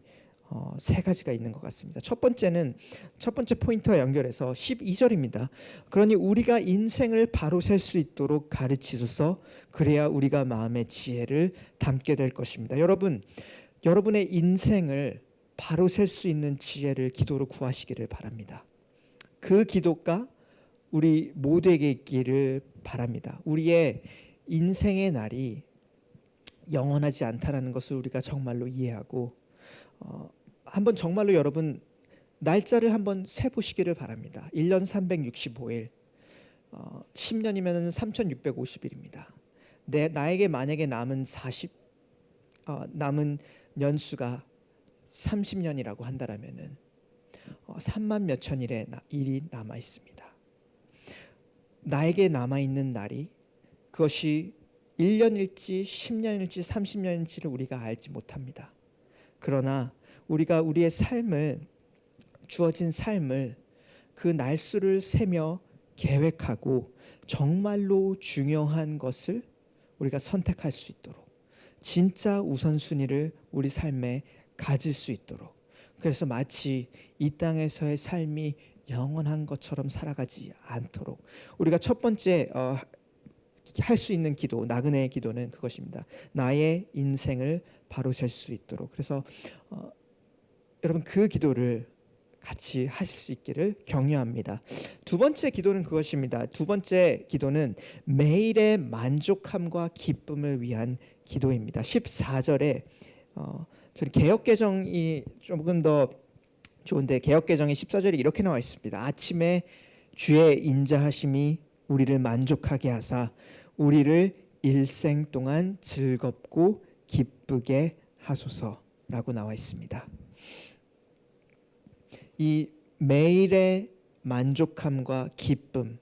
세 가지가 있는 것 같습니다. 첫 번째 포인트와 연결해서 12절입니다. 그러니 우리가 인생을 바로 셀 수 있도록 가르치소서. 그래야 우리가 마음의 지혜를 담게 될 것입니다. 여러분의 인생을 바로 셀 수 있는 지혜를 기도로 구하시기를 바랍니다. 그 기도가 우리 모두에게 있기를 바랍니다. 우리의 인생의 날이 영원하지 않다라는 것을 우리가 정말로 이해하고, 한번 정말로 여러분 날짜를 한번 세보시기를 바랍니다. 1년 365일, 10년이면 3650일입니다. 나에게 만약에 남은 연수가 30년이라고 한다라면은 3만 몇천 일이 남아 있습니다. 나에게 남아 있는 날이 그것이 1년일지 10년일지 30년일지를 우리가 알지 못합니다. 그러나 우리가 우리의 삶을, 주어진 삶을 그 날수를 세며 계획하고 정말로 중요한 것을 우리가 선택할 수 있도록, 진짜 우선순위를 우리 삶에 가질 수 있도록, 그래서 마치 이 땅에서의 삶이 영원한 것처럼 살아가지 않도록 우리가 첫 번째 할 수 있는 기도, 나그네의 기도는 그것입니다. 나의 인생을 바로 셀 수 있도록. 그래서 여러분 그 기도를 같이 하실 수 있기를 격려합니다. 두 번째 기도는 그것입니다. 두 번째 기도는 매일의 만족함과 기쁨을 위한 기도입니다. 14절에 저는 개역개정이 조금 더 좋은데, 개역개정의 14절에 이렇게 나와 있습니다. 아침에 주의 인자하심이 우리를 만족하게 하사 우리를 일생 동안 즐겁고 기쁘게 하소서라고 나와 있습니다. 이 매일의 만족함과 기쁨,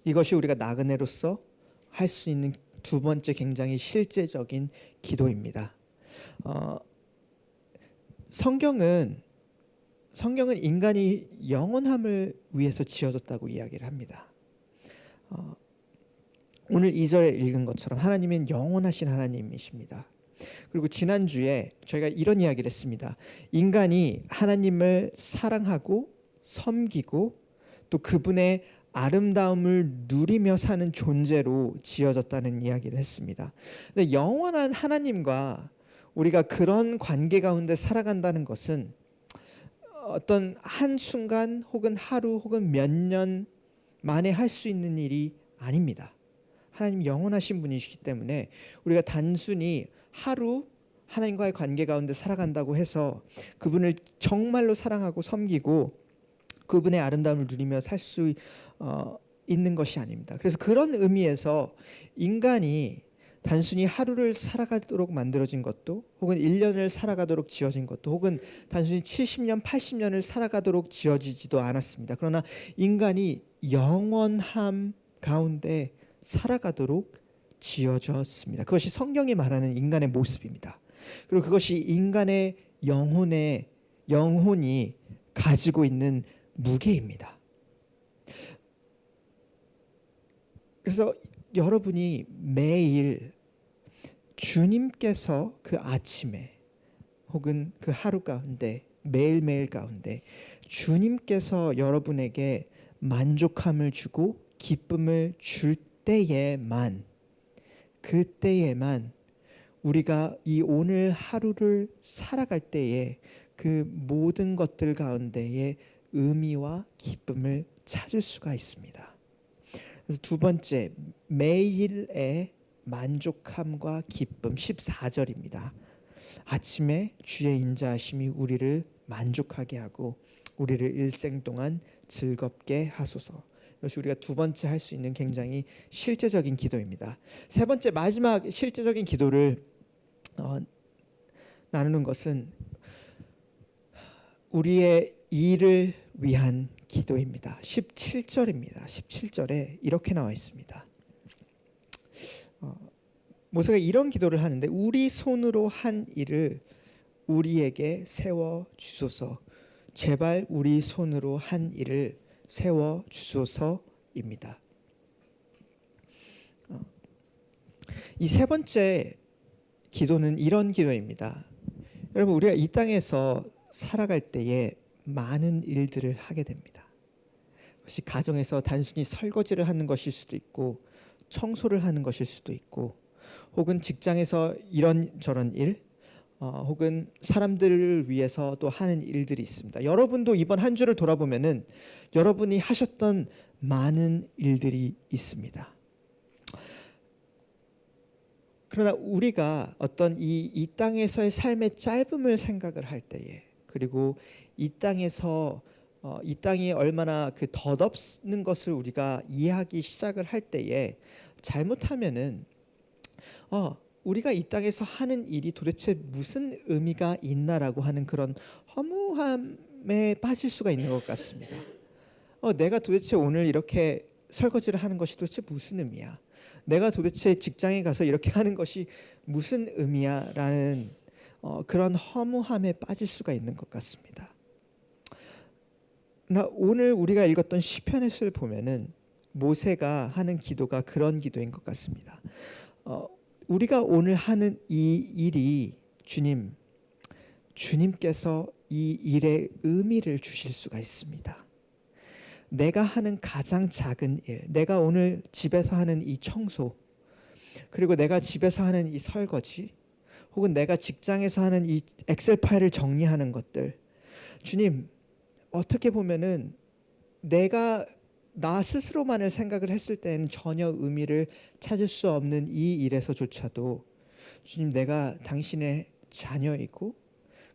이것이 우리가 나그네로서 할 수 있는 두 번째 굉장히 실제적인 기도입니다. 성경은 인간이 영원함을 위해서 지어졌다고 이야기를 합니다. 오늘 2절에 읽은 것처럼 하나님은 영원하신 하나님이십니다. 그리고 지난주에 저희가 이런 이야기를 했습니다. 인간이 하나님을 사랑하고 섬기고 또 그분의 아름다움을 누리며 사는 존재로 지어졌다는 이야기를 했습니다. 근데 영원한 하나님과 우리가 그런 관계 가운데 살아간다는 것은 어떤 한순간 혹은 하루 혹은 몇 년 만에 할 수 있는 일이 아닙니다. 하나님 영원하신 분이시기 때문에 우리가 단순히 하루 하나님과의 관계 가운데 살아간다고 해서 그분을 정말로 사랑하고 섬기고 그분의 아름다움을 누리며 살 수 있는 것이 아닙니다. 그래서 그런 의미에서 인간이 단순히 하루를 살아가도록 만들어진 것도, 혹은 1년을 살아가도록 지어진 것도, 혹은 단순히 70년, 80년을 살아가도록 지어지지도 않았습니다. 그러나 인간이 영원함 가운데 살아가도록 지어졌습니다. 그것이 성경이 말하는 인간의 모습입니다. 그리고 그것이 인간의 영혼이 가지고 있는 무게입니다. 그래서 여러분이 매일 주님께서 그 아침에 혹은 그 하루 가운데 매일매일 가운데 주님께서 여러분에게 만족함을 주고 기쁨을 줄 때에만, 그때에만 우리가 이 오늘 하루를 살아갈 때에 그 모든 것들 가운데에 의미와 기쁨을 찾을 수가 있습니다. 그래서 두 번째, 매일의 만족함과 기쁨 14절입니다. 아침에 주의 인자하심이 우리를 만족하게 하고 우리를 일생 동안 즐겁게 하소서. 이것이 우리가 두 번째 할 수 있는 굉장히 실제적인 기도입니다. 세 번째 마지막 실제적인 기도를 나누는 것은 우리의 일을 위한 기도입니다. 17절입니다. 17절에 이렇게 나와 있습니다. 모세가 이런 기도를 하는데 우리 손으로 한 일을 우리에게 세워 주소서. 제발 우리 손으로 한 일을 세워 주소서입니다. 이 세 번째 기도는 이런 기도입니다. 여러분, 우리가 이 땅에서 살아갈 때에 많은 일들을 하게 됩니다. 그것이 가정에서 단순히 설거지를 하는 것일 수도 있고 청소를 하는 것일 수도 있고 혹은 직장에서 이런저런 일 혹은 사람들을 위해서 또 하는 일들이 있습니다. 여러분도 이번 한 주를 돌아보면은 여러분이 하셨던 많은 일들이 있습니다. 그러나 우리가 어떤 이 땅에서의 삶의 짧음을 생각을 할 때에 그리고 이 땅에서 이 땅이 얼마나 그 덧없는 것을 우리가 이해하기 시작을 할 때에 잘못하면은 우리가 이 땅에서 하는 일이 도대체 무슨 의미가 있나라고 하는 그런 허무함에 빠질 수가 있는 것 같습니다. 내가 도대체 오늘 이렇게 설거지를 하는 것이 도대체 무슨 의미야? 내가 도대체 직장에 가서 이렇게 하는 것이 무슨 의미야? 라는 그런 허무함에 빠질 수가 있는 것 같습니다. 나 오늘 우리가 읽었던 시편을 보면은 모세가 하는 기도가 그런 기도인 것 같습니다. 우리가 오늘 하는 이 일이 주님께서 이 일에 의미를 주실 수가 있습니다. 내가 하는 가장 작은 일, 내가 오늘 집에서 하는 이 청소, 그리고 내가 집에서 하는 이 설거지, 혹은 내가 직장에서 하는 이 엑셀 파일을 정리하는 것들, 주님, 어떻게 보면은 내가 나 스스로만을 생각을 했을 때는 전혀 의미를 찾을 수 없는 이 일에서조차도 주님, 내가 당신의 자녀이고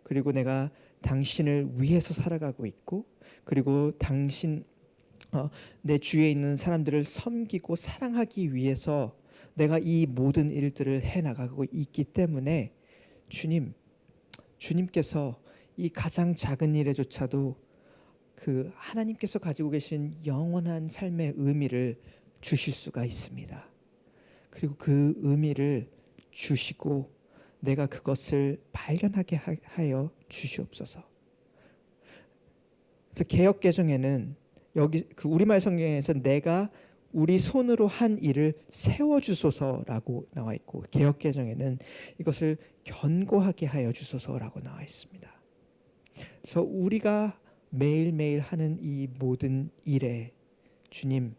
그리고 내가 당신을 위해서 살아가고 있고 그리고 내 주위에 있는 사람들을 섬기고 사랑하기 위해서 내가 이 모든 일들을 해나가고 있기 때문에 주님께서 이 가장 작은 일에조차도 그 하나님께서 가지고 계신 영원한 삶의 의미를 주실 수가 있습니다. 그리고 그 의미를 주시고 내가 그것을 발견하게 하여 주시옵소서. 그래서 개역 개정에는 여기 그 우리말 성경에서 내가 우리 손으로 한 일을 세워 주소서라고 나와 있고 개역 개정에는 이것을 견고하게 하여 주소서라고 나와 있습니다. 그래서 우리가 매일매일 하는 이 모든 일에 주님,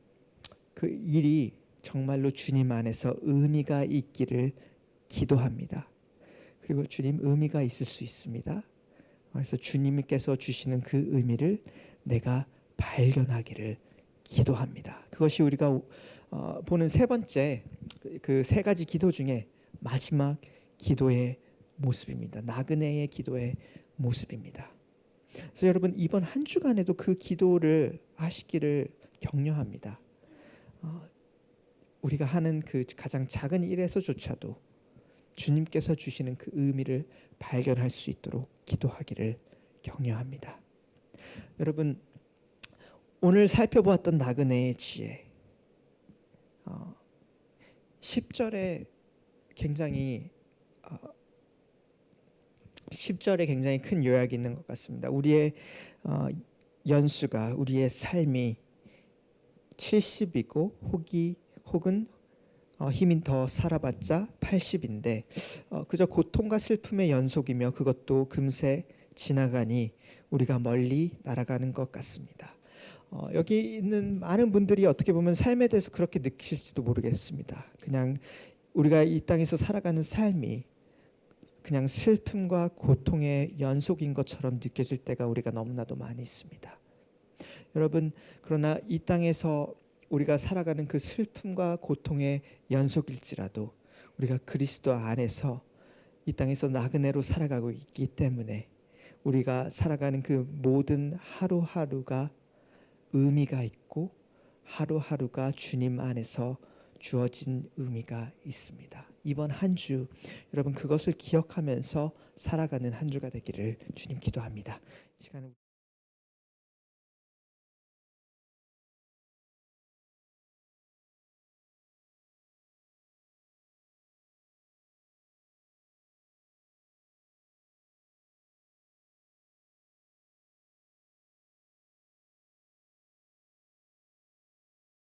그 일이 정말로 주님 안에서 의미가 있기를 기도합니다. 그리고 주님, 의미가 있을 수 있습니다. 그래서 주님께서 주시는 그 의미를 내가 발견하기를 기도합니다. 그것이 우리가 보는 세 번째 그 세 가지 기도 중에 마지막 기도의 모습입니다. 나그네의 기도의 모습입니다. 그래서 여러분 이번 한 주간에도 그 기도를 하시기를 격려합니다. 우리가 하는 그 가장 작은 일에서조차도 주님께서 주시는 그 의미를 발견할 수 있도록 기도하기를 격려합니다. 여러분 오늘 살펴보았던 나그네의 지혜, 10절에 굉장히 10절에 굉장히 큰 요약이 있는 것 같습니다. 우리의 연수가 우리의 삶이 70이고 혹은 힘이 더 살아봤자 80인데 그저 고통과 슬픔의 연속이며 그것도 금세 지나가니 우리가 멀리 날아가는 것 같습니다. 여기 있는 많은 분들이 어떻게 보면 삶에 대해서 그렇게 느끼실지도 모르겠습니다. 그냥 우리가 이 땅에서 살아가는 삶이 그냥 슬픔과 고통의 연속인 것처럼 느껴질 때가 우리가 너무나도 많이 있습니다. 여러분, 그러나 이 땅에서 우리가 살아가는 그 슬픔과 고통의 연속일지라도 우리가 그리스도 안에서 이 땅에서 나그네로 살아가고 있기 때문에 우리가 살아가는 그 모든 하루하루가 의미가 있고 하루하루가 주님 안에서 주어진 의미가 있습니다. 이번 한 주 여러분 그것을 기억하면서 살아가는 한 주가 되기를 주님 기도합니다. 시간을